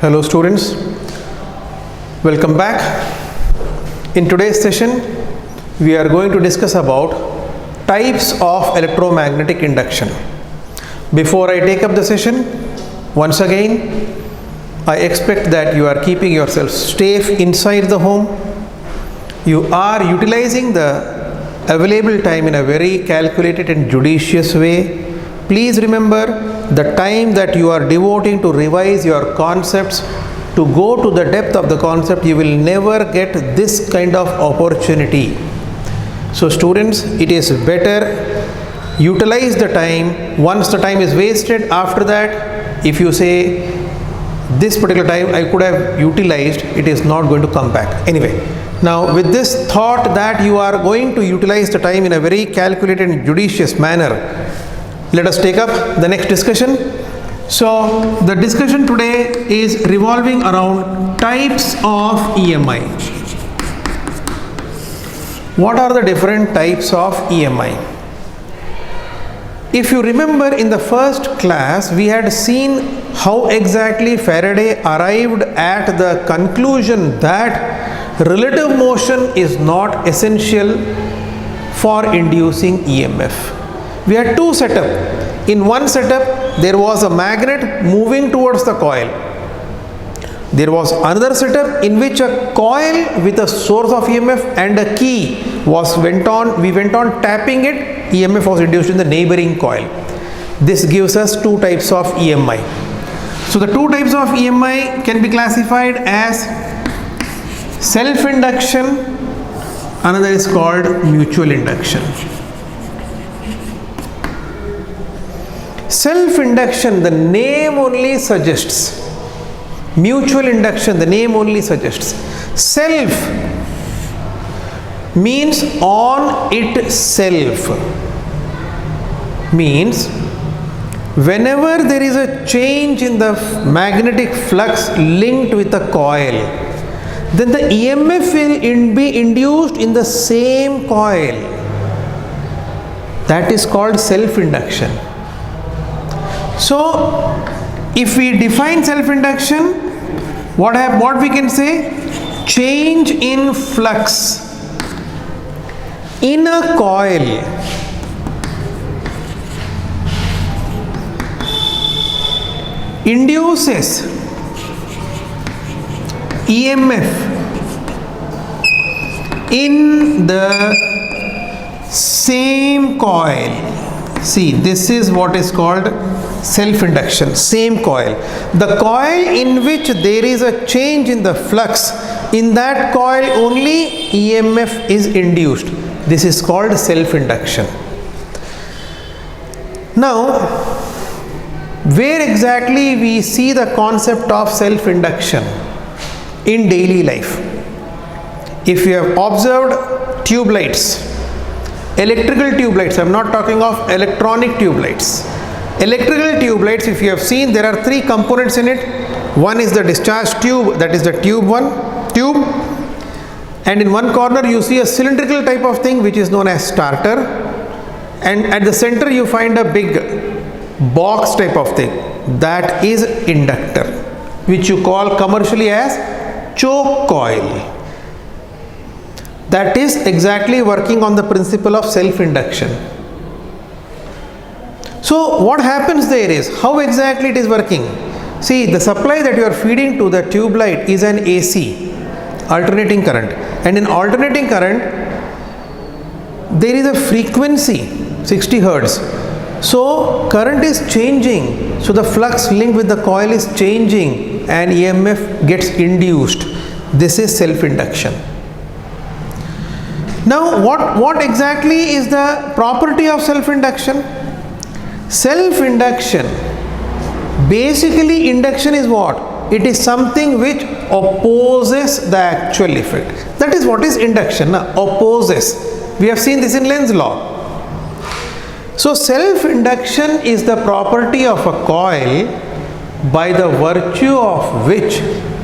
Hello students, welcome back. In today's session, we are going to discuss about types of electromagnetic induction. Before I take up the session, once again, I expect that you are keeping yourself safe inside the home. You are utilizing the available time in a very calculated and judicious way. Please remember the time that you are devoting to revise your concepts, to go to the depth of the concept. You will never get this kind of opportunity. So students, it is better utilize the time. Once the time is wasted, after that, if you say this particular time I could have utilized, it is not going to come back. Anyway, now with this thought that you are going to utilize the time in a very calculated and judicious manner, let us take up the next discussion. So the discussion today is revolving around types of EMI. What are the different types of EMI? If you remember, in the first class we had seen how exactly Faraday arrived at the conclusion that relative motion is not essential for inducing EMF. We had two setups. In one setup, there was a magnet moving towards the coil. There was another setup in which a coil with a source of EMF and a key we went on tapping it. EMF was induced in the neighboring coil. This gives us two types of EMI. So the two types of EMI can be classified as self-induction. Another is called mutual induction. Self-induction, the name only suggests. Mutual induction, the name only suggests. Self means on itself. Means whenever there is a change in the magnetic flux linked with a coil, then the EMF will be induced in the same coil. That is called self-induction. So, if we define self-induction, what we can say? Change in flux in a coil induces EMF in the same coil. See, this is what is called self-induction, same coil. The coil in which there is a change in the flux, in that coil only EMF is induced. This is called self-induction. Now, where exactly we see the concept of self-induction? In daily life. If you have observed tube lights, electrical tube lights, I am not talking of electronic tube lights. Electrical tube lights, if you have seen, there are three components in it. One is the discharge tube, that is the tube, and in one corner you see a cylindrical type of thing which is known as starter, and at the center you find a big box type of thing, that is inductor, which you call commercially as choke coil. That is exactly working on the principle of self-induction. So what happens there is, how exactly it is working? See, the supply that you are feeding to the tube light is an AC, alternating current, and in alternating current there is a frequency 60 Hertz. So current is changing, so the flux linked with the coil is changing and EMF gets induced. This is self-induction. Now what exactly is the property of self-induction? Self-induction, basically induction is what? It is something which opposes the actual effect. That is what is induction, opposes. We have seen this in Lenz's law. So self-induction is the property of a coil by the virtue of which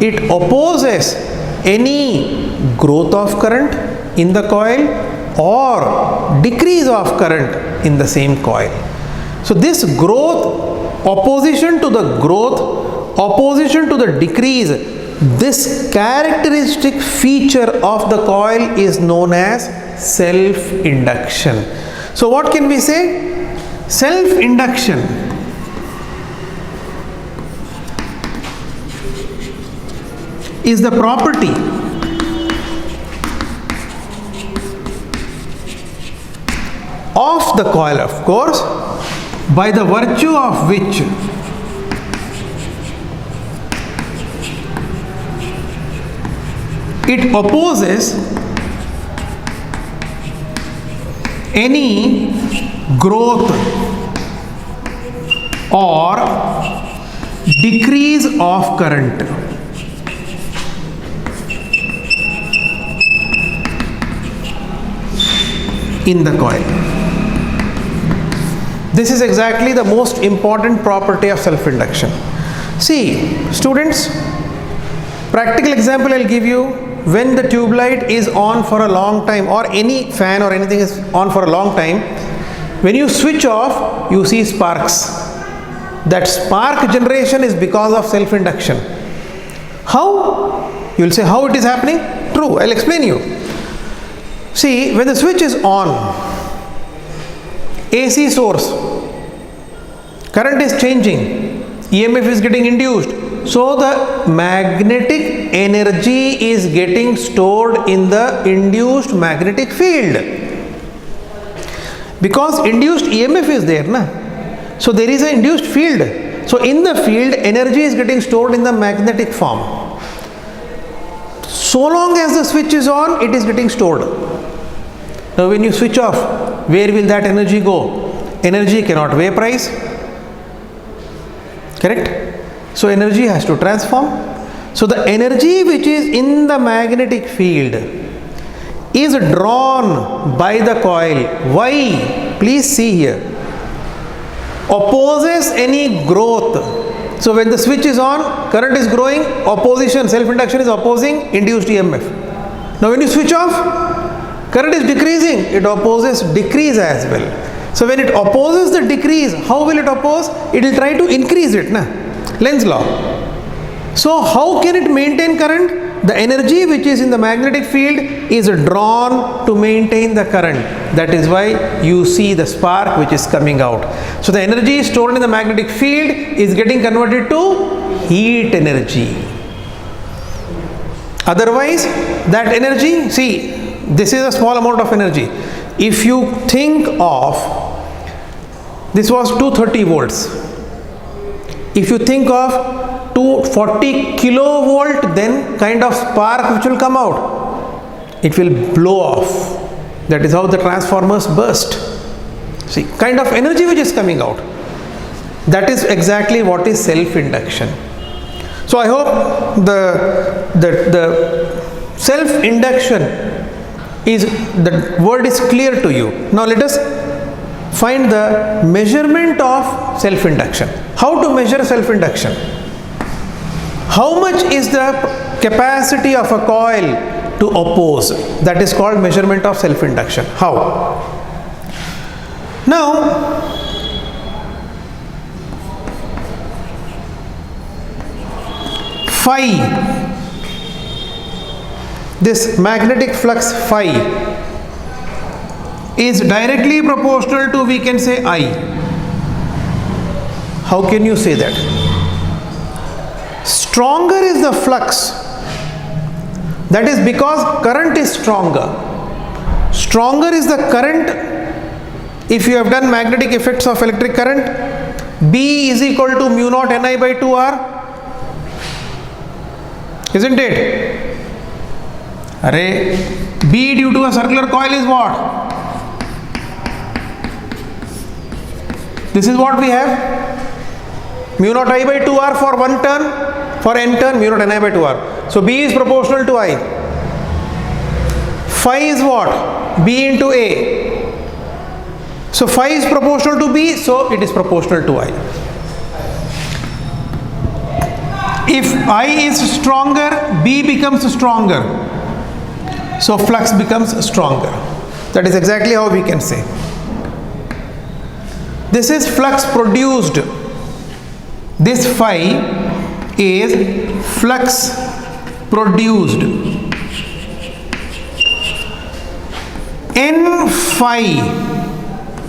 it opposes any growth of current in the coil or decrease of current in the same coil. So this growth, opposition to the growth opposition to the decrease, this characteristic feature of the coil is known as self-induction. So what can we say? Self-induction is the property of the coil, of course, by the virtue of which it opposes any growth or decrease of current. In the coil. This is exactly the most important property of self-induction. See, students, practical example I'll give you. When the tube light is on for a long time, or any fan or anything is on for a long time, when you switch off, you see sparks. That spark generation is because of self-induction. How? You will say, how it is happening? True, I'll explain you. See, when the switch is on, AC source, current is changing, EMF is getting induced, so the magnetic energy is getting stored in the induced magnetic field. Because induced EMF is there, na? So there is an induced field. So in the field, energy is getting stored in the magnetic form. So long as the switch is on, it is getting stored. Now when you switch off, where will that energy go? Energy cannot vaporize. Correct? So energy has to transform. So the energy which is in the magnetic field is drawn by the coil. Why? Please see here. Opposes any growth. So when the switch is on, current is growing, opposition, self-induction is opposing induced EMF. Now when you switch off, current is decreasing, it opposes decrease as well. So when it opposes the decrease, how will it oppose? It will try to increase it, na? Lenz's law. So how can it maintain current? The energy which is in the magnetic field is drawn to maintain the current. That is why you see the spark which is coming out. So the energy stored in the magnetic field is getting converted to heat energy. Otherwise, that energy, see, this is a small amount of energy. If you think of, this was 230 volts. If you think of 240 kilovolt, then kind of spark which will come out, it will blow off. That is how the transformers burst. See, kind of energy which is coming out. That is exactly what is self-induction. So I hope the self-induction is, the word is clear to you. Now let us find the measurement of self-induction. How to measure self-induction? How much is the capacity of a coil to oppose? That is called measurement of self-induction. How? Now, phi, this magnetic flux phi is directly proportional to, we can say, I. How can you say that? Stronger is the flux. That is because current is stronger. Stronger is the current. If you have done magnetic effects of electric current, B is equal to mu naught Ni by 2R. Isn't it? Array, B due to a circular coil is what? This is what we have. Mu naught I by 2R for one turn, for n turn, mu naught Ni by 2R. So B is proportional to I. Phi is what? B into A. So phi is proportional to B, so it is proportional to I. If I is stronger, B becomes stronger. So flux becomes stronger. That is exactly how we can say. This is flux produced. This phi is flux produced. N phi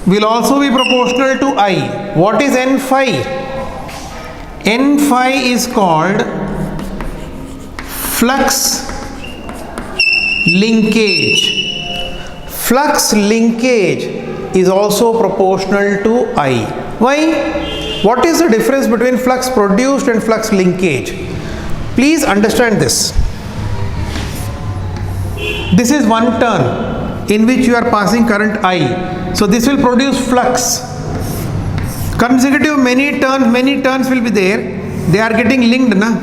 will also be proportional to I. What is N phi? N phi is called flux linkage. Flux linkage is also proportional to I. Why? What is the difference between flux produced and flux linkage? Please understand this. This is one turn in which you are passing current I. So this will produce flux. Consecutive many turns will be there. They are getting linked, na?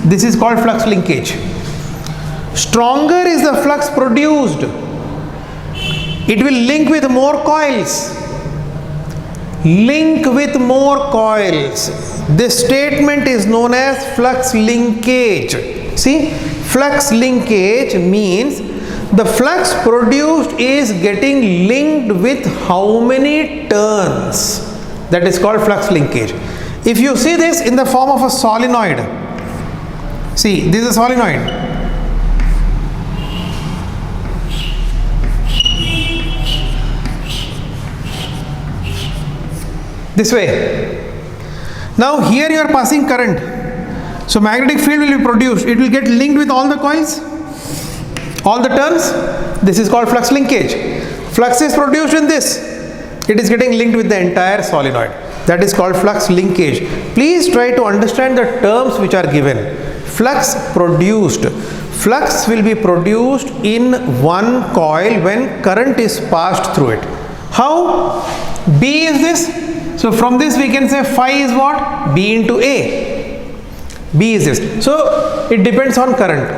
This is called flux linkage. Stronger is the flux produced. It will link with more coils. Link with more coils. This statement is known as flux linkage. See, flux linkage means the flux produced is getting linked with how many turns. That is called flux linkage. If you see this in the form of a solenoid, see, this is a solenoid. This way. Now here you are passing current. So magnetic field will be produced. It will get linked with all the coils, all the turns. This is called flux linkage. Flux is produced in this. It is getting linked with the entire solenoid. That is called flux linkage. Please try to understand the terms which are given. Flux produced. Flux will be produced in one coil when current is passed through it. How? B is this. So from this we can say phi is what? B into A. B is this. So it depends on current.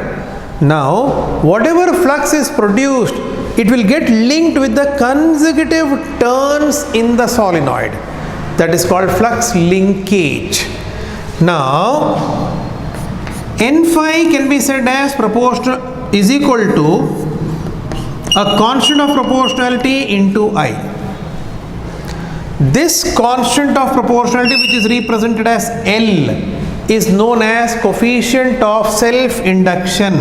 Now whatever flux is produced, it will get linked with the consecutive turns in the solenoid. That is called flux linkage. Now N phi can be said as proportional is equal to a constant of proportionality into I. This constant of proportionality, which is represented as L, is known as coefficient of self-induction.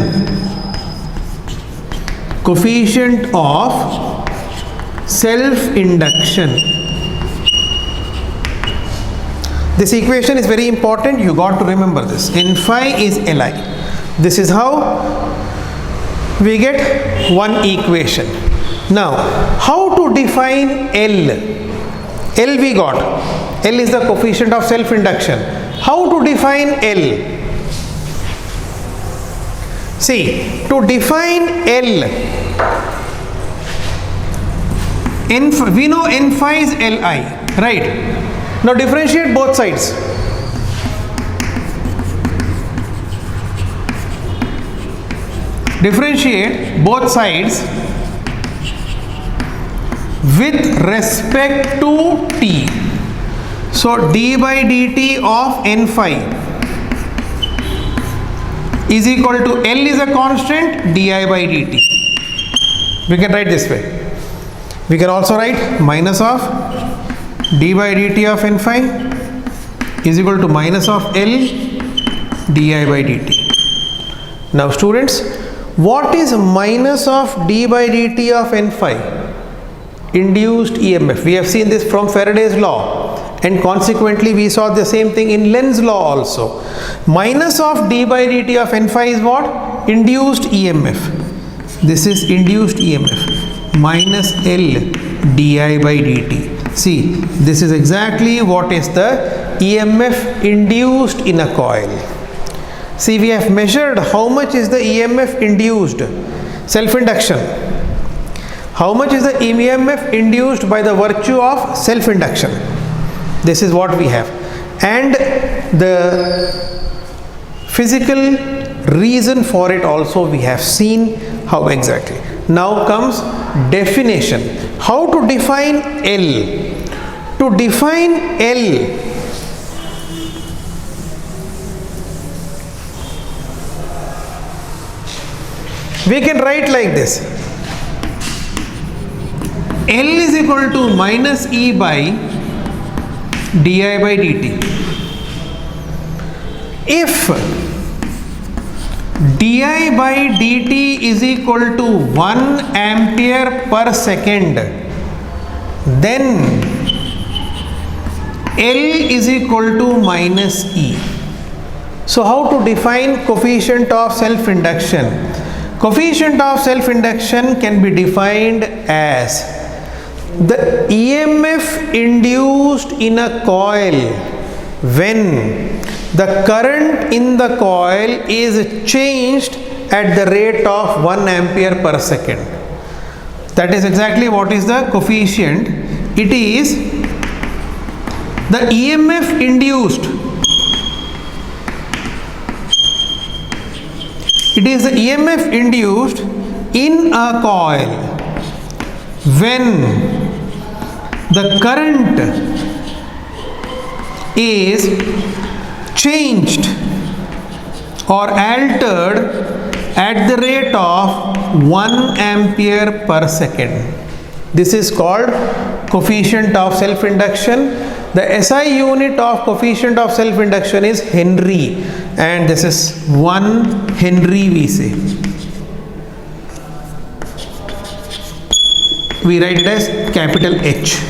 Coefficient of self-induction. This equation is very important. You got to remember this. N phi is Li. This is how we get one equation. Now, how to define L? L we got. L is the coefficient of self-induction. How to define L? See, to define L, we know N phi is Li, right? Now differentiate both sides. Differentiate both sides with respect to t. So d by dt of N phi is equal to L is a constant, di by dt. We can write this way. We can also write minus of d by dt of N phi is equal to minus of L di by dt. Now students, what is minus of d by dt of N phi? Induced EMF. We have seen this from Faraday's law, and consequently we saw the same thing in Lenz's law also. Minus of d by dt of N phi is what? Induced EMF. This is induced EMF minus L di by dt. See, this is exactly what is the EMF induced in a coil. See, we have measured how much is the EMF induced, self-induction. How much is the EMF induced by the virtue of self-induction? This is what we have. And the physical reason for it also we have seen how exactly. Now comes definition. How to define L? To define L, we can write like this. L is equal to minus E by di by dt. If di by dt is equal to 1 ampere per second, then L is equal to minus E. So how to define coefficient of self-induction? Coefficient of self-induction can be defined as the EMF induced in a coil when the current in the coil is changed at the rate of 1 ampere per second. That is exactly what is the coefficient. It is the EMF induced. It is the EMF induced in a coil when the current is changed or altered at the rate of 1 ampere per second. This is called coefficient of self-induction. The SI unit of coefficient of self-induction is Henry, and this is 1 Henry we say. We write it as capital H.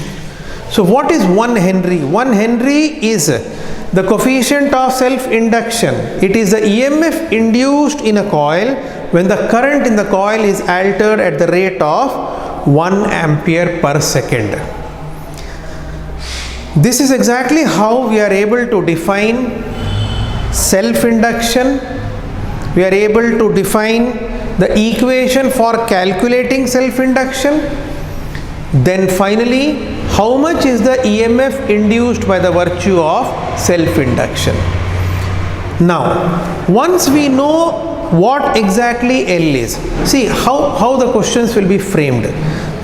So what is 1 Henry? 1 Henry is the coefficient of self-induction. It is the EMF induced in a coil when the current in the coil is altered at the rate of 1 ampere per second. This is exactly how we are able to define self-induction. We are able to define the equation for calculating self-induction. Then finally, how much is the EMF induced by the virtue of self-induction. Now, once we know what exactly L is, see how the questions will be framed.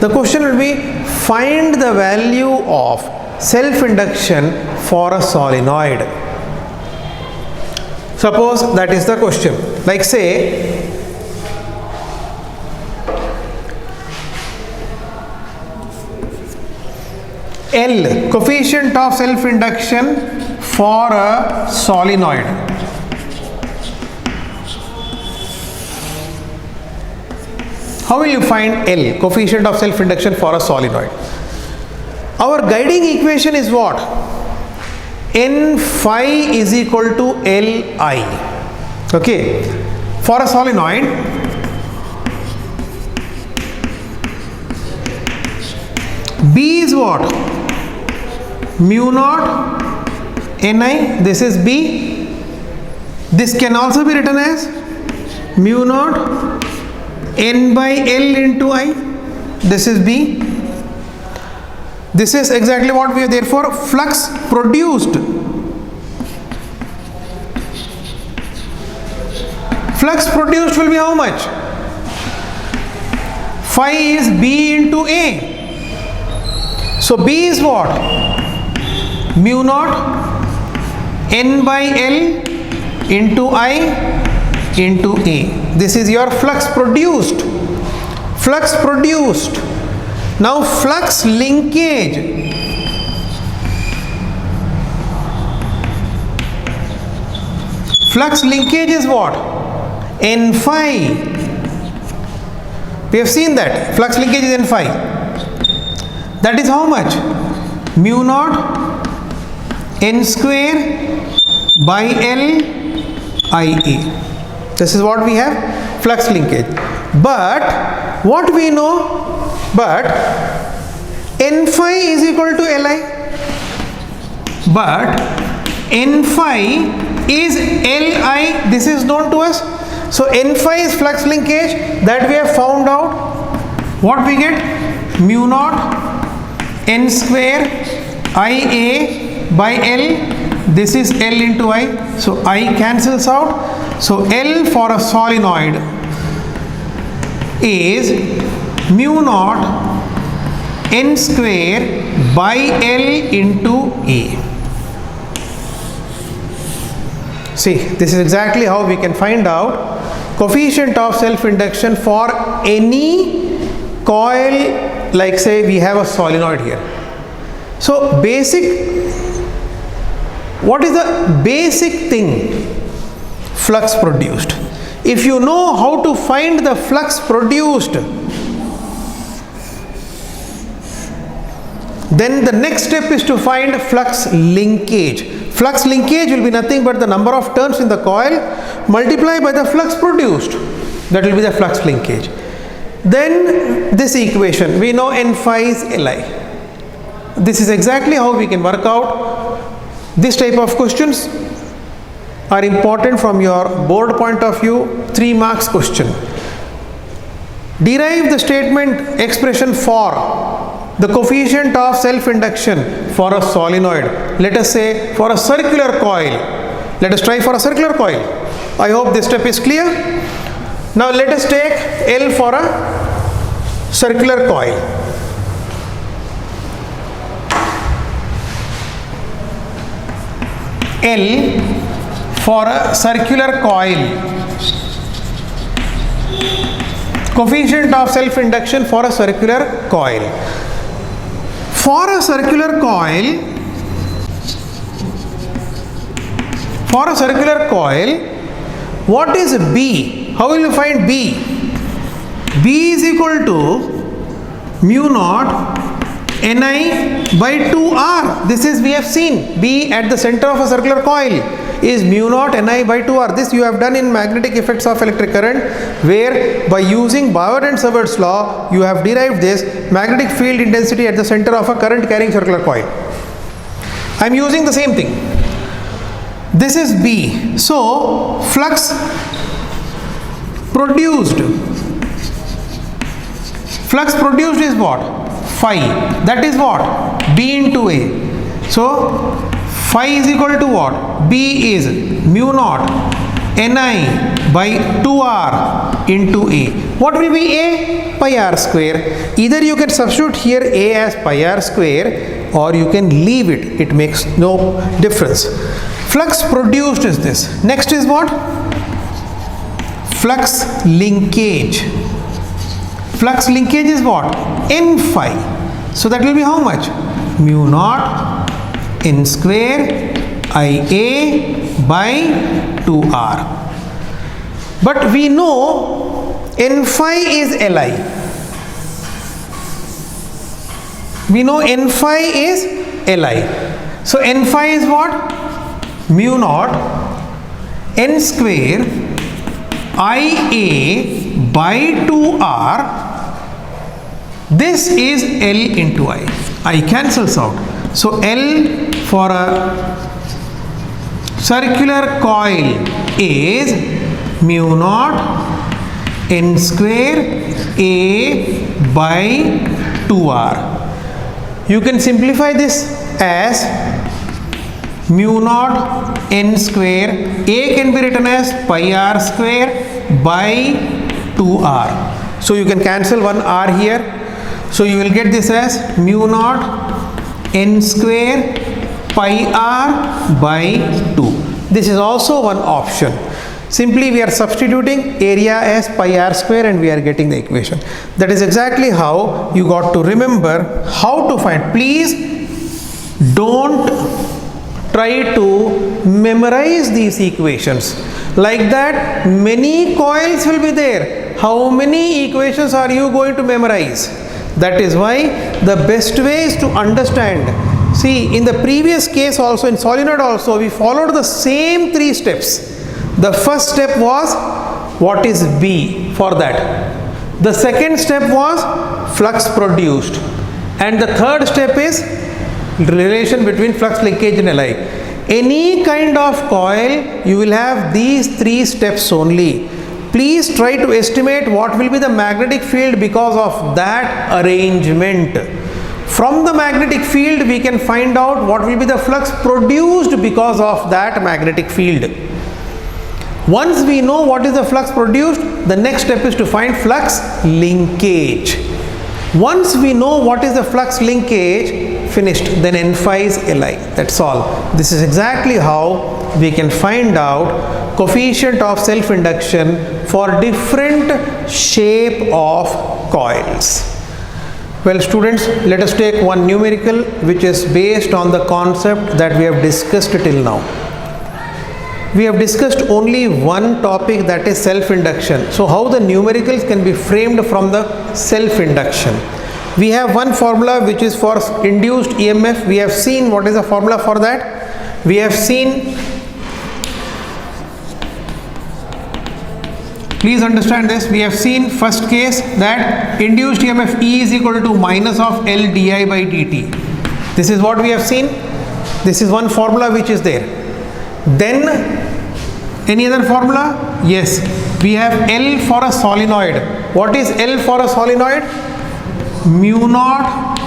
The question will be, find the value of self-induction for a solenoid. Suppose that is the question. Like say, L, coefficient of self-induction for a solenoid. How will you find L, coefficient of self-induction for a solenoid? Our guiding equation is what? N phi is equal to Li. Okay. For a solenoid, B is what? Mu naught Ni. This is B. This can also be written as mu naught N by L into I. This is B. This is exactly what we are. Therefore, flux produced. Flux produced will be how much? Phi is B into A. So B is what? Mu naught N by L into I into A. This is your flux produced. Flux produced. Now flux linkage. Flux linkage is what? N phi. We have seen that. Flux linkage is N phi. That is how much? Mu naught N square by L IA. This is what we have, flux linkage. But what we know? But N phi is equal to Li. But N phi is Li. This is known to us. So N phi is flux linkage that we have found out. What we get? Mu naught N square IA by L. This is L into I. So I cancels out. So L for a solenoid is mu naught N square by L into A. See, this is exactly how we can find out coefficient of self-induction for any coil. Like say we have a solenoid here. So what is the basic thing flux produced. If you know how to find the flux produced, then the next step is to find flux linkage. Flux linkage will be nothing but the number of turns in the coil multiplied by the flux produced. That will be the flux linkage. Then this equation, we know N phi is Li. This is exactly how we can work out. This type of questions are important from your board point of view. 3 marks question. Derive the statement expression for the coefficient of self-induction for a solenoid. Let us say for a circular coil. Let us try for a circular coil. I hope this step is clear. Now let us take L for a circular coil. L for a circular coil. Coefficient of self-induction for a circular coil. For a circular coil, what is B? How will you find B? B is equal to mu naught Ni by 2R. This is we have seen. B at the center of a circular coil is mu naught Ni by 2R. This you have done in magnetic effects of electric current, where by using Bauer and Savour's law you have derived this magnetic field intensity at the center of a current carrying circular coil. I am using the same thing. This is B. So flux produced is what? Phi. That is what? B into A. So phi is equal to what? B is mu naught Ni by 2R into A. What will be A? Pi R square. Either you can substitute here A as pi R square, or you can leave it. It makes no difference. Flux produced is this. Next is what? Flux linkage. Flux linkage is what? N phi. So that will be how much? Mu naught N square Ia by 2R. But we know N phi is Li. We know N phi is Li. So N phi is what? Mu naught N square Ia by 2R. This is L into I cancels out. So L for a circular coil is mu naught N square A by 2R. You can simplify this as mu naught N square. A can be written as pi R square by 2R. So you can cancel one R here. So you will get this as mu naught N square pi R by 2. This is also one option. Simply we are substituting area as pi R square and we are getting the equation. That is exactly how you got to remember how to find. Please don't try to memorize these equations. Like that, many coils will be there. How many equations are you going to memorize? That is why the best way is to understand. See, in the previous case also, in solenoid also, we followed the same 3 steps. The first step was what is B for that. The second step was flux produced. And the third step is relation between flux linkage and Li. Any kind of coil, you will have these 3 steps only. Please try to estimate what will be the magnetic field because of that arrangement. From the magnetic field, we can find out what will be the flux produced because of that magnetic field. Once we know what is the flux produced, the next step is to find flux linkage. Once we know what is the flux linkage, finished, then N phi is Li. That's all. This is exactly how we can find out coefficient of self-induction for different shape of coils. Well students, let us take one numerical which is based on the concept that we have discussed till now. we have discussed only one topic, that is self-induction. So how the numericals can be framed from the self-induction. We have one formula which is for induced EMF. We have seen what is the formula for that. We have seen, please understand this, we have seen first case that induced EMF E is equal to minus of L di by dt. This is what we have seen. This is one formula which is there. Then any other formula? Yes, we have L for a solenoid. What is L for a solenoid? Mu naught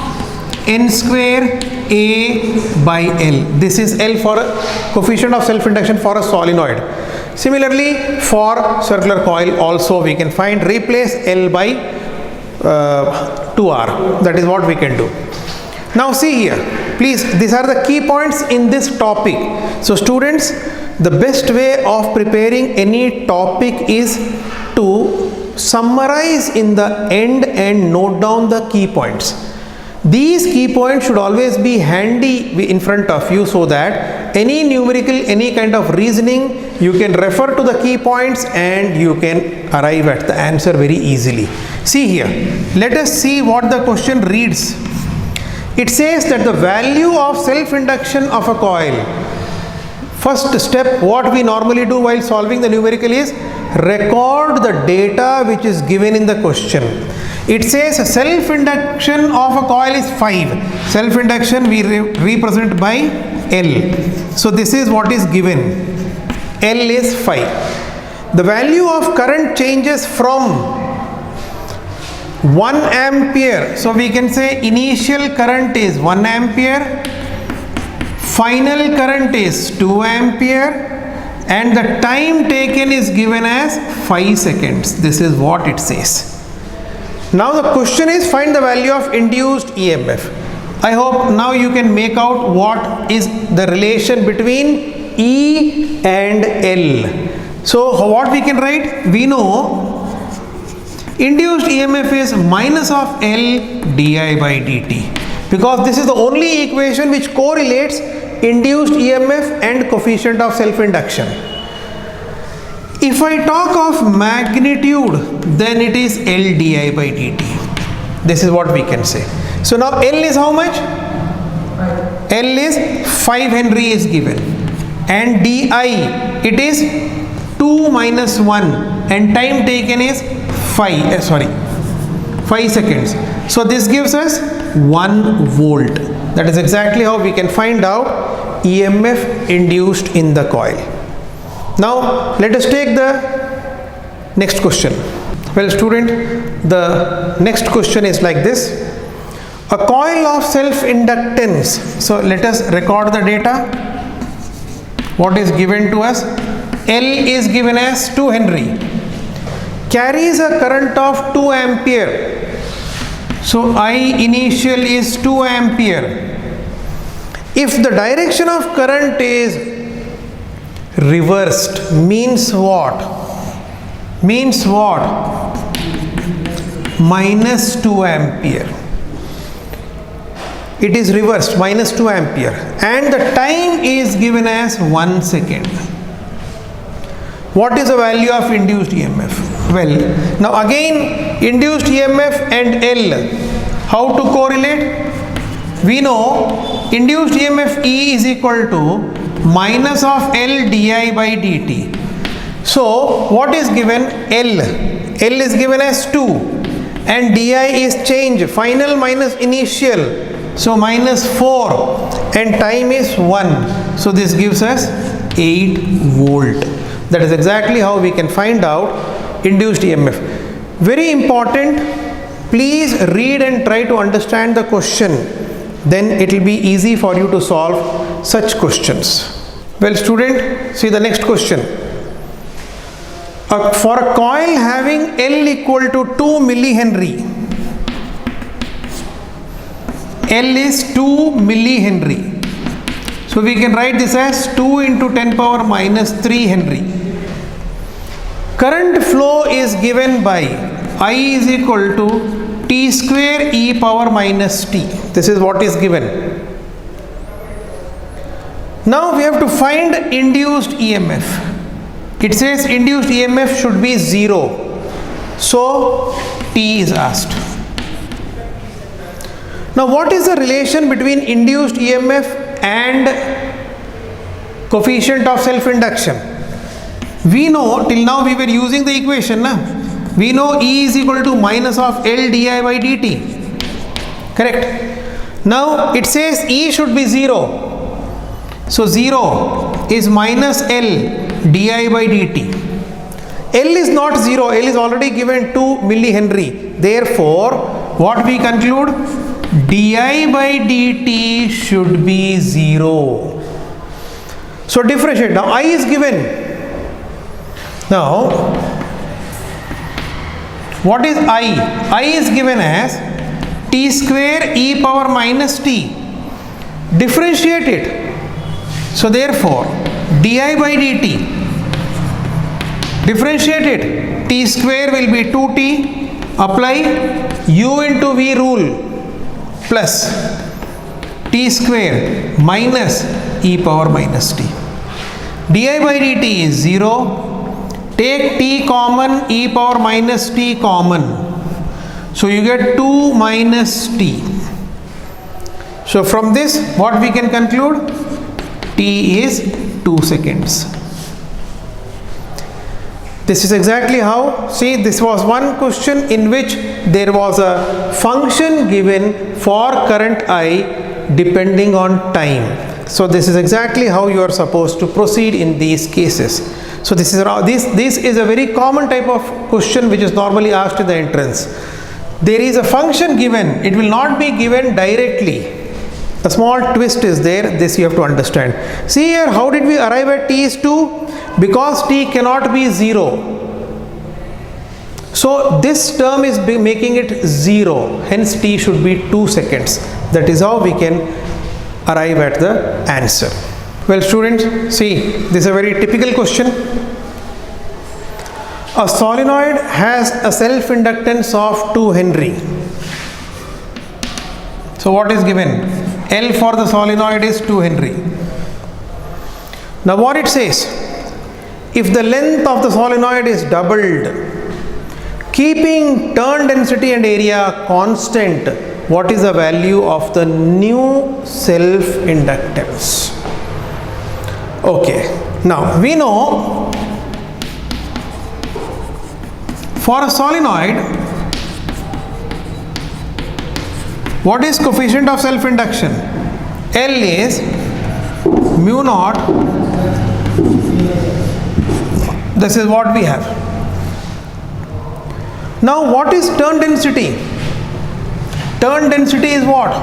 n square A by L. This is L for a coefficient of self-induction for a solenoid. Similarly, for circular coil also we can find, replace L by 2R. That is what we can do. Now see here, please, these are the key points in this topic. So students, the best way of preparing any topic is to summarize in the end and note down the key points. These key points should always be handy in front of you, so that any numerical, any kind of reasoning, you can refer to the key points and you can arrive at the answer very easily. See here, let us see what the question reads. It says that the value of self-induction of a coil. First step, what we normally do while solving the numerical is record the data which is given in the question. It says self-induction of a coil is 5. Self-induction we represent by L. So this is what is given. L is 5. The value of current changes from 1 ampere. So we can say initial current is 1 ampere. Final current is 2 ampere. And the time taken is given as 5 seconds. This is what it says. Now the question is, find the value of induced EMF. I hope now you can make out what is the relation between E and L. So what we can write? We know induced EMF is minus of L di by dt, because this is the only equation which correlates induced EMF and coefficient of self-induction. If I talk of magnitude, then it is L di by dt. This is what we can say. So now L is how much? L is 5 Henry is given, and di it is 2 minus 1, and time taken is 5 seconds. So this gives us 1 volt. That is exactly how we can find out EMF induced in the coil. Now let us take the next question. Well student, the next question is like this. A coil of self-inductance. So let us record the data. What is given to us? L is given as 2 Henry. Carries a current of 2 ampere. So I initial is 2 ampere. If the direction of current is reversed, means what? Means what? Minus 2 ampere. It is reversed, minus 2 ampere. And the time is given as 1 second. What is the value of induced EMF? Well, now again, induced EMF and L, how to correlate? We know induced EMF E is equal to minus of L di by dt. So what is given? L. L is given as 2, and di is change, final minus initial. So minus 4, and time is 1. So this gives us 8 volt. That is exactly how we can find out induced EMF. Very important, please read and try to understand the question. Then it will be easy for you to solve such questions. Well student, see the next question. For a coil having L equal to 2 millihenry, L is 2 millihenry. So we can write this as 2 into 10 power minus 3 Henry. Current flow is given by I is equal to T square e power minus T. This is what is given. Now we have to find induced EMF. It says induced EMF should be 0. So T is asked. Now what is the relation between induced EMF and coefficient of self-induction? We know, till now we were using the equation. We know E is equal to minus of L di by dt. Correct? Now it says E should be 0. So 0 is minus L di by dt. L is not 0. L is already given 2 millihenry. Therefore, what we conclude? Di by dt should be 0. So differentiate. Now I is given. Now what is I? I is given as t square e power minus t. Differentiate it. So therefore di by dt, differentiate it, t square will be 2t, apply u into v rule, plus t square minus e power minus t. Di by dt is 0. Take t common, e power minus t common. So you get 2 minus t. So from this, what we can conclude? T is 2 seconds. This is exactly how, see, this was one question in which there was a function given for current I depending on time. So this is exactly how you are supposed to proceed in these cases. So this is a very common type of question which is normally asked in the entrance. There is a function given, it will not be given directly. A small twist is there, this you have to understand. See here, how did we arrive at t is 2? Because t cannot be 0. So this term is making it 0, hence t should be 2 seconds. That is how we can arrive at the answer. Well students, see, this is a very typical question. A solenoid has a self-inductance of 2 Henry. So what is given? L for the solenoid is 2 Henry. Now what it says? If the length of the solenoid is doubled, keeping turn density and area constant, what is the value of the new self-inductance? Okay, now we know for a solenoid, what is coefficient of self-induction? L is mu naught. This is what we have. Now what is turn density? Turn density is what?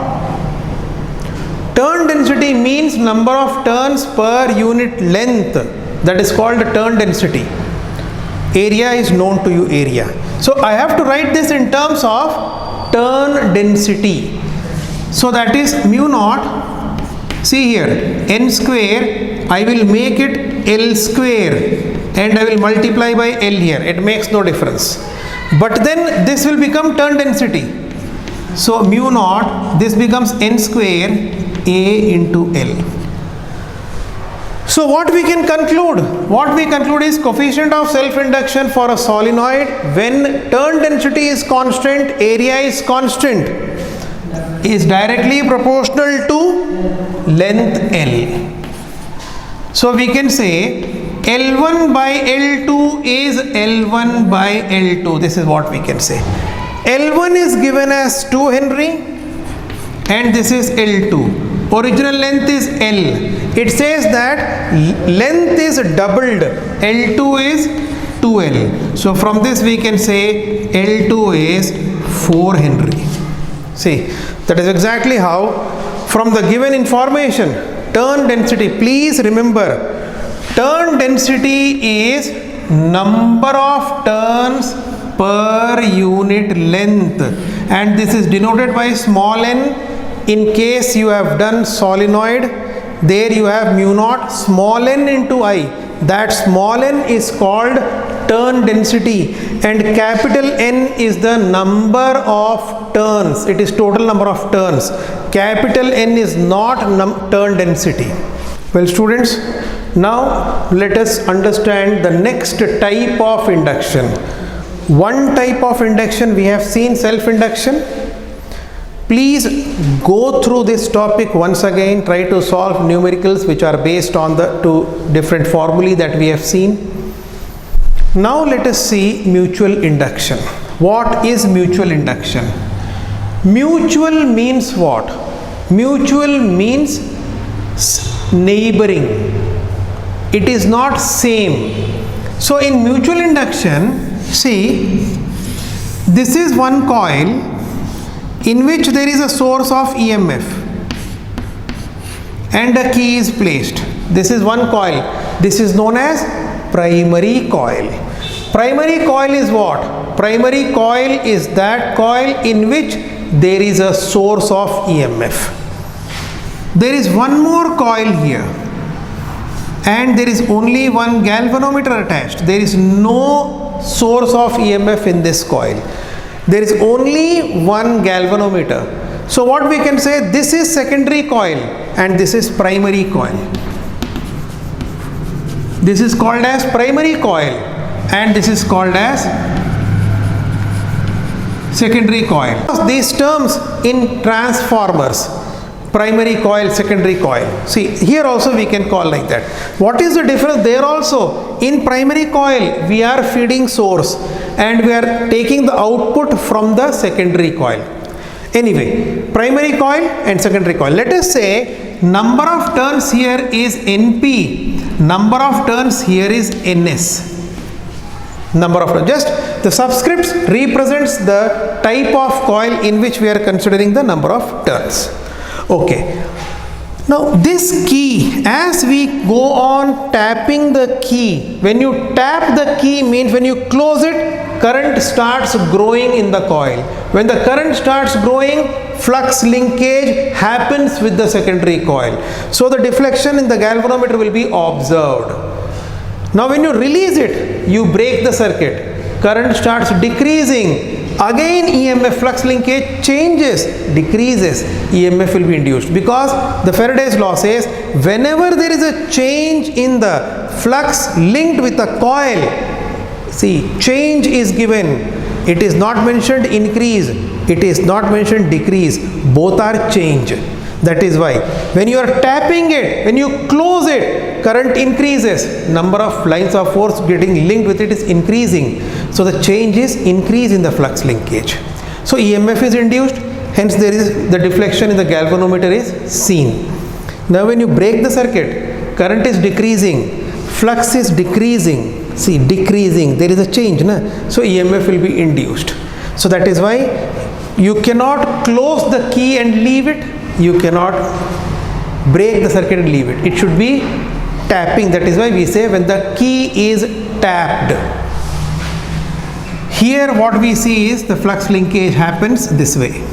Turn density means number of turns per unit length. That is called turn density. Area is known to you, area. So I have to write this in terms of turn density. So that is mu naught. See here, n square, I will make it L square and I will multiply by L here. It makes no difference. But then this will become turn density. So mu naught, this becomes n square A into L. So what we can conclude? What we conclude is coefficient of self-induction for a solenoid when turn density is constant, area is constant, is directly proportional to length L. So we can say L1 by L2 is L1 by L2. This is what we can say. L1 is given as 2 Henry and this is L2. Original length is L. It says that length is doubled. L2 is 2L. So from this we can say L2 is 4 Henry. See, that is exactly how from the given information, turn density, please remember, turn density is number of turns per unit length and this is denoted by small n. In case you have done solenoid, there you have mu naught small n into I. That small n is called turn density and capital N is the number of turns. It is total number of turns. Capital N is not turn density. Well students, now let us understand the next type of induction. One type of induction we have seen, self-induction. Please go through this topic once again, try to solve numericals which are based on the two different formulae that we have seen. Now let us see mutual induction. What is mutual induction? Mutual means what? Mutual means neighboring. It is not same. So in mutual induction, see, this is one coil in which there is a source of EMF and a key is placed. This is one coil. This is known as primary coil. Primary coil is what? Primary coil is that coil in which there is a source of EMF. There is one more coil here and there is only one galvanometer attached. There is no source of EMF in this coil. There is only one galvanometer. So what we can say, this is secondary coil and this is primary coil. This is called as primary coil and this is called as secondary coil. These terms in transformers, primary coil, secondary coil. See, here also we can call like that. What is the difference? There also, in primary coil, we are feeding source and we are taking the output from the secondary coil. Anyway, primary coil and secondary coil. Let us say number of turns here is NP, number of turns here is NS. Number of turns. Just the subscripts represents the type of coil in which we are considering the number of turns. Okay. Now this key, as we go on tapping the key, when you tap the key means when you close it, current starts growing in the coil. When the current starts growing, flux linkage happens with the secondary coil. So the deflection in the galvanometer will be observed. Now when you release it, you break the circuit, current starts decreasing. Again EMF, flux linkage changes, decreases, EMF will be induced, because the Faraday's law says whenever there is a change in the flux linked with a coil, see, change is given. It is not mentioned increase, it is not mentioned decrease, both are change. That is why when you are tapping it, when you close it, current increases, number of lines of force getting linked with it is increasing. So the change is increase in the flux linkage. So EMF is induced, hence there is the deflection in the galvanometer is seen. Now when you break the circuit, current is decreasing, flux is decreasing, see, decreasing, there is a change, na? So EMF will be induced. So that is why you cannot close the key and leave it, you cannot break the circuit and leave it. It should be tapping. That is why we say when the key is tapped. Here what we see is the flux linkage happens this way.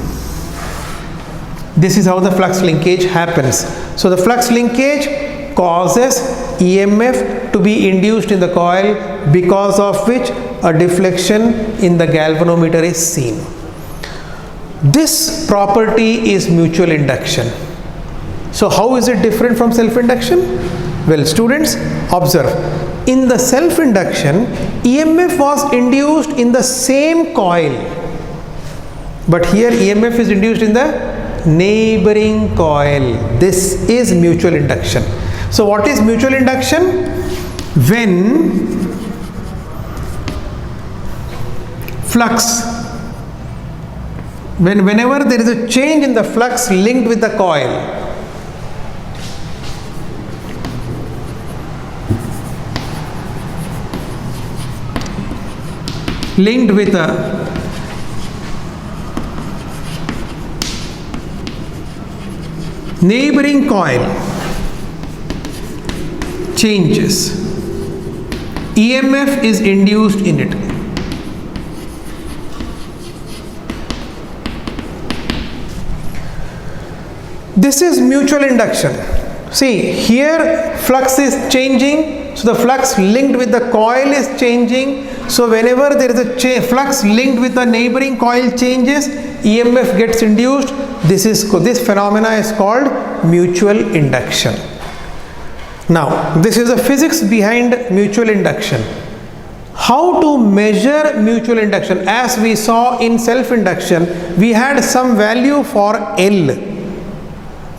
This is how the flux linkage happens. So the flux linkage causes EMF to be induced in the coil, because of which a deflection in the galvanometer is seen. This property is mutual induction. So how is it different from self-induction? Well students, observe. In the self-induction, EMF was induced in the same coil. But here EMF is induced in the neighboring coil. This is mutual induction. So what is mutual induction? When flux, whenever there is a change in the flux linked with the coil, linked with a neighboring coil changes, EMF is induced in it. This is mutual induction. See, here flux is changing, so the flux linked with the coil is changing. So whenever there is a flux linked with a neighboring coil changes, EMF gets induced. This phenomena is called mutual induction. Now, this is the physics behind mutual induction. How to measure mutual induction? As we saw in self-induction, we had some value for L.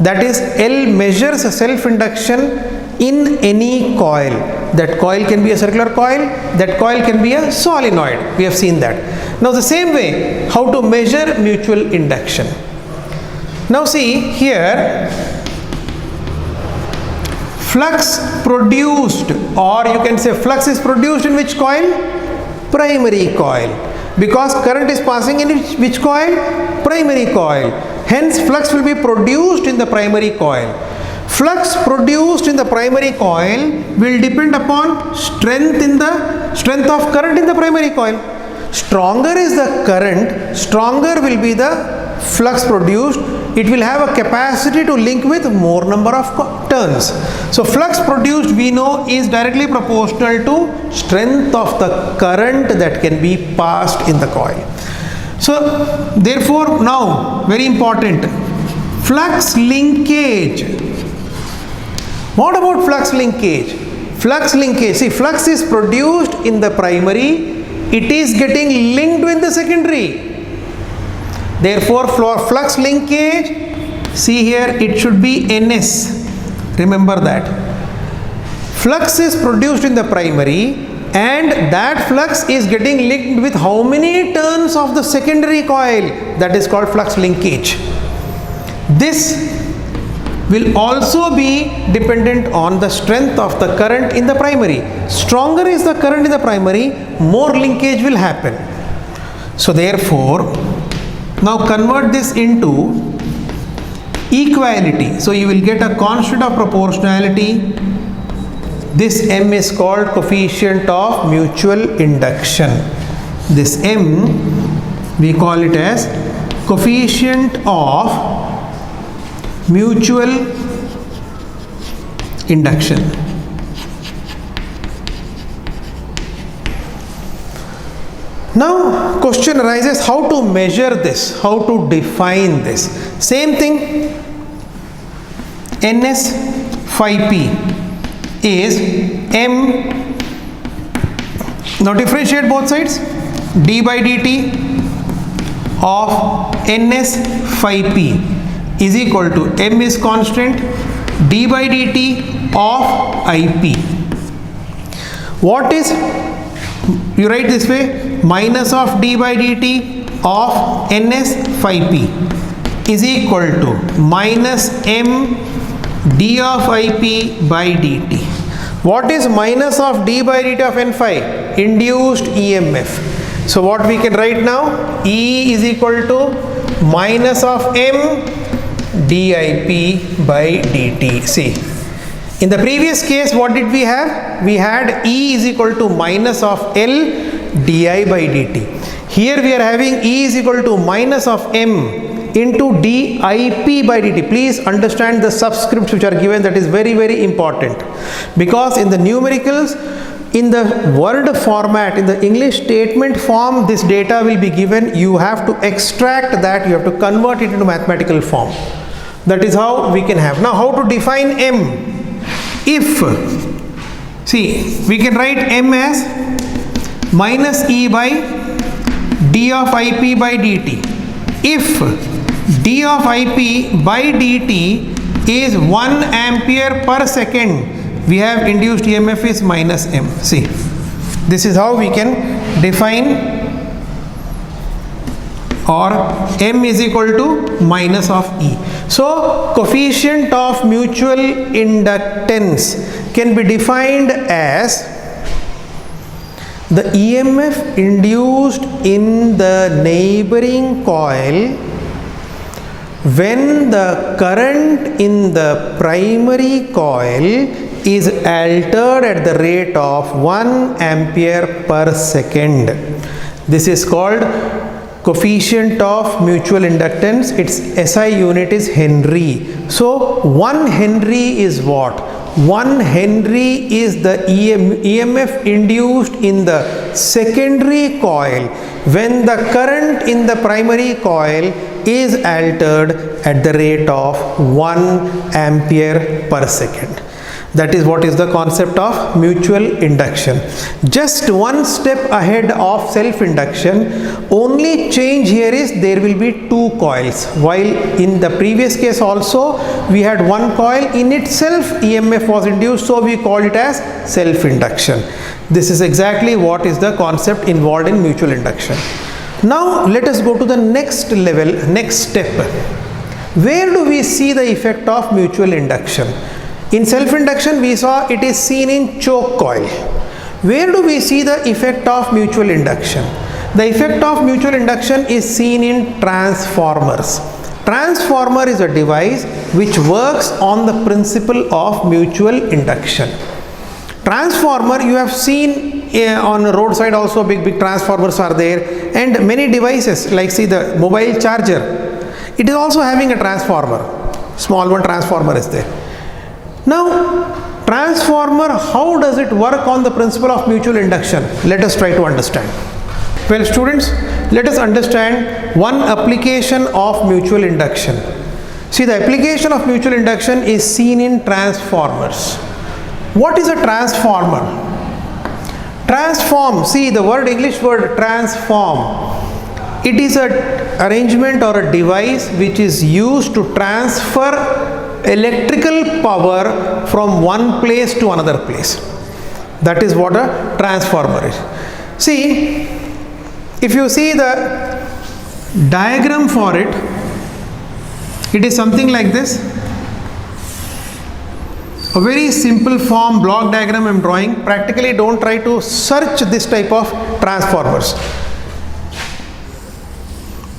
That is, L measures self-induction in any coil. That coil can be a circular coil, that coil can be a solenoid. We have seen that. Now, the same way, how to measure mutual induction? Now, see here, flux produced, or you can say flux is produced in which coil? Primary coil. Because current is passing in which coil? Primary coil. Hence, flux will be produced in the primary coil. Flux produced in the primary coil will depend upon strength of current in the primary coil. Stronger is the current, stronger will be the flux produced. It will have a capacity to link with more number of turns. So flux produced, we know, is directly proportional to strength of the current that can be passed in the coil. So therefore, now very important, flux linkage. What about flux linkage? Flux linkage, see, flux is produced in the primary, it is getting linked with the secondary. Therefore, for flux linkage, see here, it should be NS. Remember that. Flux is produced in the primary and that flux is getting linked with how many turns of the secondary coil? That is called flux linkage. This will also be dependent on the strength of the current in the primary. Stronger is the current in the primary, more linkage will happen. So therefore, now convert this into equality. So you will get a constant of proportionality. This M is called coefficient of mutual induction. This M, we call it as coefficient of mutual induction. Now question arises, how to measure this, how to define this. Same thing, NS phi P is M, now differentiate both sides, d by dt of NS phi P is equal to M is constant, d by dt of IP. What is, you write this way, minus of d by dt of NS phi P is equal to minus M d of IP by dt. What is minus of d by dt of N phi? Induced EMF. So what we can write now? E is equal to minus of M dIP by dt. See, in the previous case, what did we have? We had E is equal to minus of L di by dt. Here we are having E is equal to minus of M into dIP by dt. Please understand the subscripts which are given, that is very, very important. Because in the numericals, in the word format, in the English statement form, this data will be given. You have to extract that, you have to convert it into mathematical form. That is how we can have. Now how to define M? If, see, we can write M as minus E by d of IP by dt. If d of IP by dt is 1 ampere per second, we have induced EMF is minus M. See, this is how we can define, or M is equal to minus of E. So coefficient of mutual inductance can be defined as the EMF induced in the neighboring coil when the current in the primary coil is altered at the rate of 1 ampere per second. This is called coefficient of mutual inductance. Its SI unit is Henry. So 1 Henry is what? 1 Henry is the EMF induced in the secondary coil when the current in the primary coil is altered at the rate of 1 ampere per second. That is what is the concept of mutual induction. Just one step ahead of self-induction, only change here is there will be two coils. While in the previous case also we had one coil, in itself EMF was induced, so we call it as self-induction. This is exactly what is the concept involved in mutual induction. Now let us go to the next level, next step. Where do we see the effect of mutual induction? In self-induction we saw it is seen in choke coil. Where do we see the effect of mutual induction? The effect of mutual induction is seen in transformers. Transformer is a device which works on the principle of mutual induction. Transformer you have seen on the roadside also, big transformers are there, and many devices like see the mobile charger, it is also having a transformer, small one transformer is there. Now transformer, how does it work on the principle of mutual induction? Let us try to understand. Well students, let us understand one application of mutual induction. See, the application of mutual induction is seen in transformers. What is a transformer? Transform, see the word, English word transform. It is an arrangement or a device which is used to transfer electrical power from one place to another place. That is what a transformer is. See, if you see the diagram for it, it is something like this. A very simple form block diagram I am drawing. Practically don't try to search this type of transformers.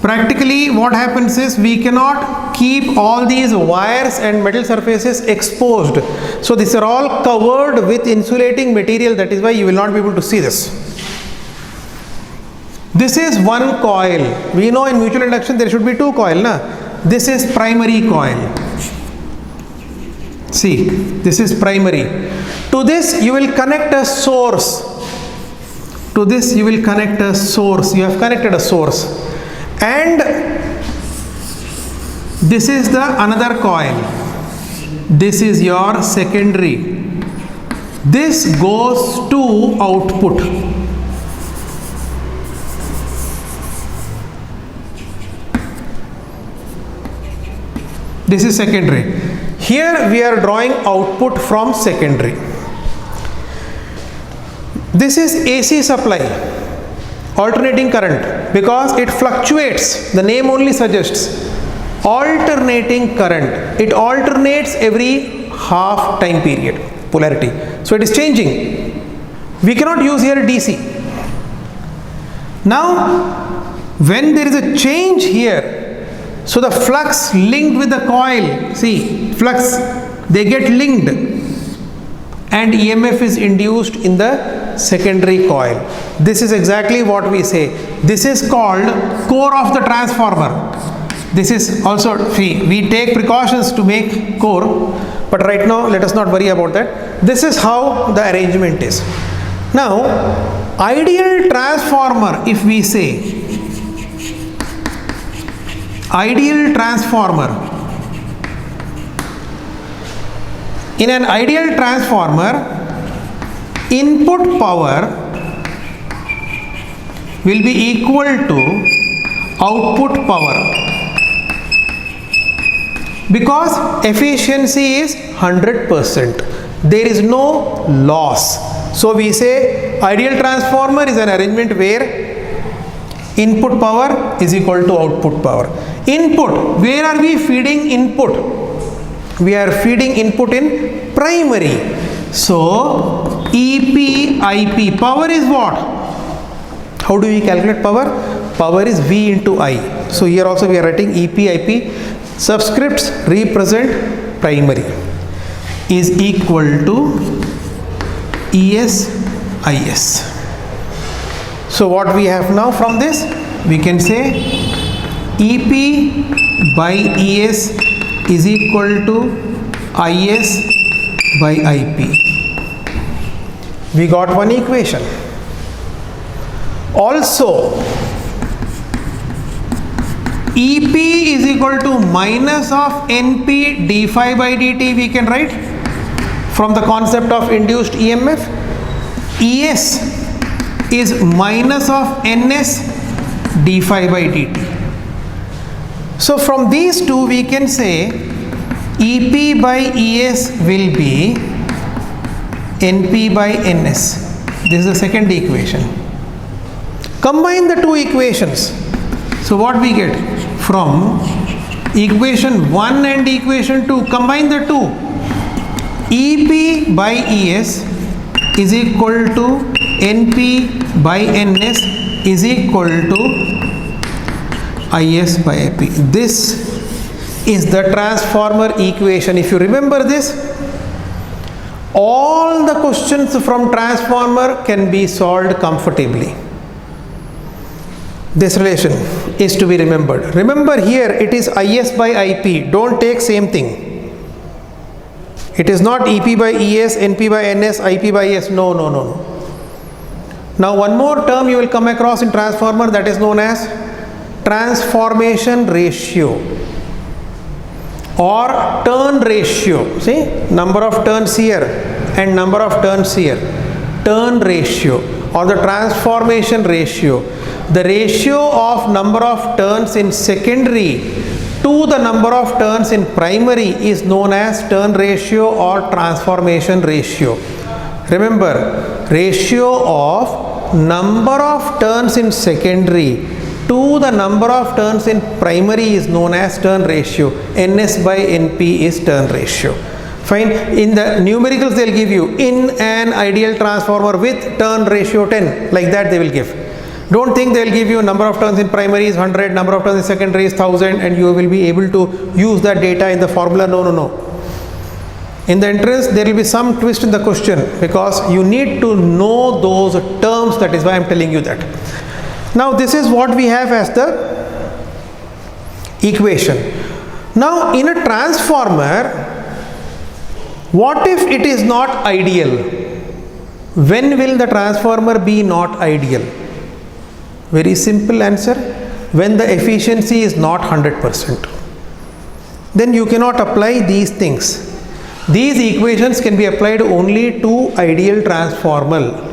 Practically what happens is we cannot keep all these wires and metal surfaces exposed. So these are all covered with insulating material, that is why you will not be able to see this. This is one coil. We know in mutual induction there should be two coils. This is primary coil. See, this is primary. To this you will connect a source. To this you will connect a source. You have connected a source. And this is the another coil. This is your secondary. This goes to output. This is secondary. Here we are drawing output from secondary. This is AC supply, alternating current, because it fluctuates. The name only suggests alternating current. It alternates every half time period, polarity. So it is changing. We cannot use here DC. Now, when there is a change here, so the flux linked with the coil, see, flux, they get linked and EMF is induced in the secondary coil. This is exactly what we say. This is called core of the transformer. This is also, see, we take precautions to make core, but right now let us not worry about that. This is how the arrangement is. Now, ideal transformer, if we say, ideal transformer. In an ideal transformer, input power will be equal to output power, because efficiency is 100%. There is no loss. So we say ideal transformer is an arrangement where input power is equal to output power. Input, where are we feeding input? We are feeding input in primary. So EP, IP, power is what? How do we calculate power? Power is V into I. So here also we are writing EP, IP. Subscripts represent primary is equal to ES, IS. So what we have now from this, we can say EP by ES is equal to IS by IP. We got one equation. Also, EP is equal to minus of NP d phi by dt, we can write. from the concept of induced EMF? ES is minus of NS d phi by dt. So from these two we can say EP by ES will be NP by NS. This is the second equation. Combine the two equations. So what we get? From equation 1 and equation 2, combine the two. EP by ES is equal to NP by NS is equal to IS by IP. This is the transformer equation. If you remember this, all the questions from transformer can be solved comfortably. This relation is to be remembered. Remember here it is IS by IP. Don't take same thing. It is not EP by ES, NP by NS, IP by ES. No. Now one more term you will come across in transformer, that is known as transformation ratio or turn ratio. See, number of turns here and number of turns here. Turn ratio or the transformation ratio. The ratio of number of turns in secondary to the number of turns in primary is known as turn ratio or transformation ratio. Remember, ratio of number of turns in secondary to the number of turns in primary is known as turn ratio. NS by NP is turn ratio. Fine. In the numericals they will give you in an ideal transformer with turn ratio 10, like that they will give. Don't think they will give you number of turns in primary is 100, number of turns in secondary is 1000 and you will be able to use that data in the formula. No. In the entrance there will be some twist in the question because you need to know those terms. That is why I am telling you that. Now this is what we have as the equation. Now in a transformer, what if it is not ideal? When will the transformer be not ideal? Very simple answer. When the efficiency is not 100%. Then you cannot apply these things. These equations can be applied only to ideal transformer.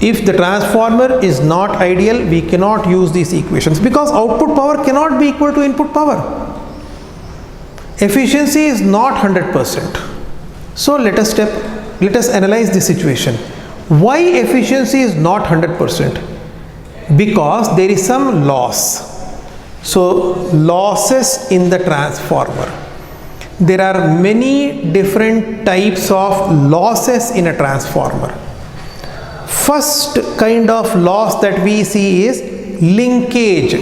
If the transformer is not ideal, we cannot use these equations because output power cannot be equal to input power. Efficiency is not 100%. So let us analyze this situation. Why efficiency is not 100%? Because there is some loss. So losses in the transformer. There are many different types of losses in a transformer. First kind of loss that we see is linkage.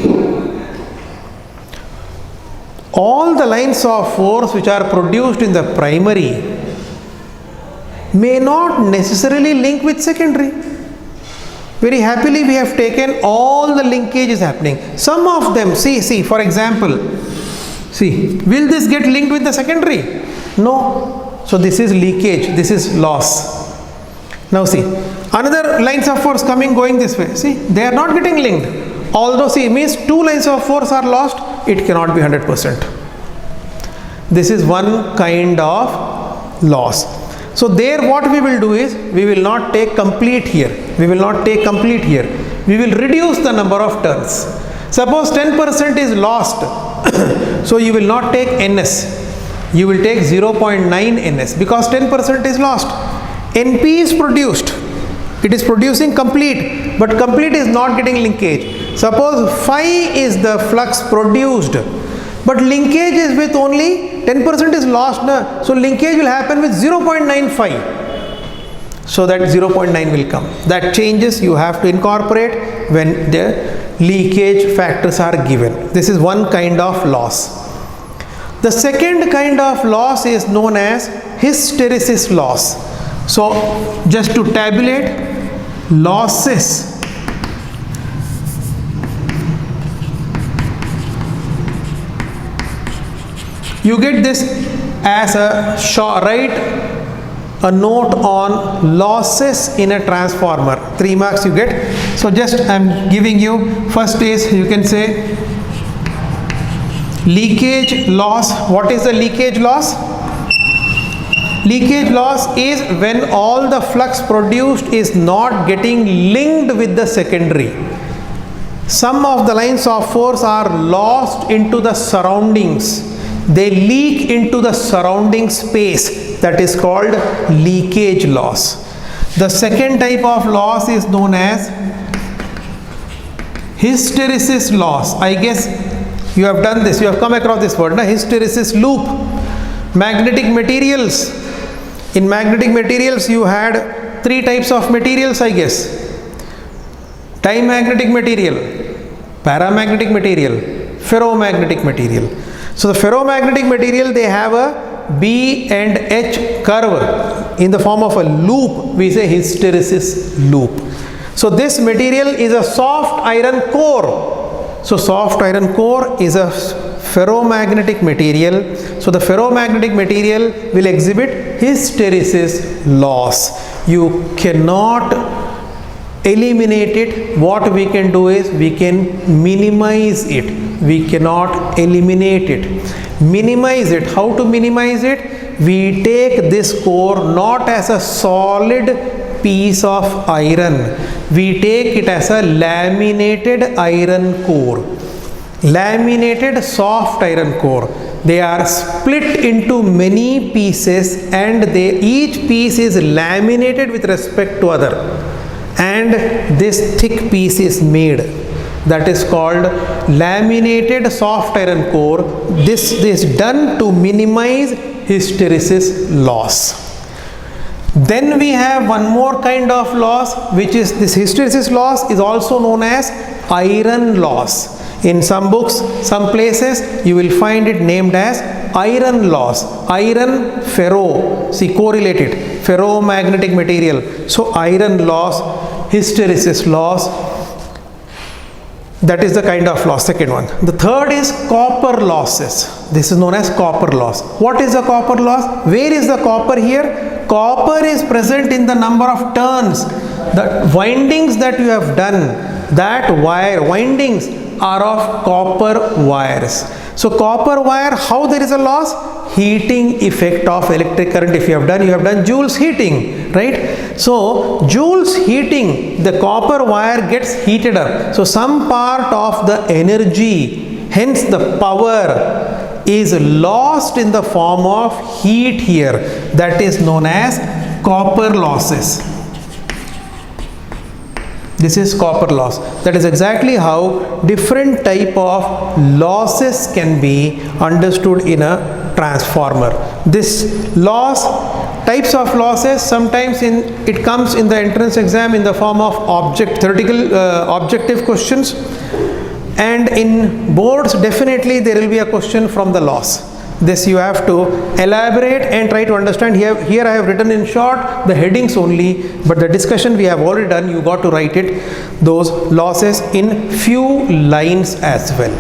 All the lines of force which are produced in the primary may not necessarily link with secondary. Very happily we have taken all the linkages happening. Some of them, see for example, will this get linked with the secondary? No. So this is leakage, this is loss. Now see, another lines of force going this way. See, they are not getting linked. Although means two lines of force are lost, it cannot be 100%. This is one kind of loss. So there what we will do is, we will not take complete here. We will reduce the number of turns. Suppose 10% is lost. So you will not take NS. You will take 0.9 NS because 10% is lost. NP is produced. It is producing complete, but complete is not getting linkage. Suppose phi is the flux produced, but linkage is with only 10% is lost. So linkage will happen with 0.95. So that 0.9 will come. That changes you have to incorporate when the leakage factors are given. This is one kind of loss. The second kind of loss is known as hysteresis loss. So just to tabulate losses. You get this as a note on losses in a transformer. 3 marks you get. So just I am giving you, first is you can say leakage loss. What is the leakage loss? Leakage loss is when all the flux produced is not getting linked with the secondary. Some of the lines of force are lost into the surroundings. They leak into the surrounding space. That is called leakage loss. The second type of loss is known as hysteresis loss. I guess you have done this. You have come across this word, hysteresis loop. Magnetic materials. In magnetic materials, you had three types of materials, I guess. Dimagnetic material, paramagnetic material, ferromagnetic material. So the ferromagnetic material, they have a B and H curve in the form of a loop. We say hysteresis loop. So this material is a soft iron core. So soft iron core is a ferromagnetic material. So the ferromagnetic material will exhibit hysteresis loss. You cannot eliminate it. What we can do is we can minimize it. We cannot eliminate it. Minimize it. How to minimize it? We take this core not as a solid piece of iron. We take it as a laminated iron core. Laminated soft iron core. They are split into many pieces and each piece is laminated with respect to other. And this thick piece is made. That is called laminated soft iron core. This is done to minimize hysteresis loss. Then we have one more kind of loss, which is this hysteresis loss is also known as iron loss. In some books, some places, you will find it named as iron loss. Iron ferro, see correlated, ferromagnetic material. So iron loss, hysteresis loss, that is the kind of loss, second one. The third is copper losses. This is known as copper loss. What is the copper loss? Where is the copper here? Copper is present in the number of turns. The windings that you have done, that wire windings are of copper wires. So copper wire, how there is a loss? Heating effect of electric current. If you have done Joule's heating, right? So Joule's heating, the copper wire gets heated up. So some part of the energy, hence the power, is lost in the form of heat here. That is known as copper losses. This is copper loss. That is exactly how different type of losses can be understood in a transformer. This loss, types of losses, sometimes it comes in the entrance exam in the form of theoretical objective questions, and in boards definitely there will be a question from the loss. This you have to elaborate and try to understand. Here I have written in short the headings only, but the discussion we have already done. You got to write it, those losses, in few lines as well.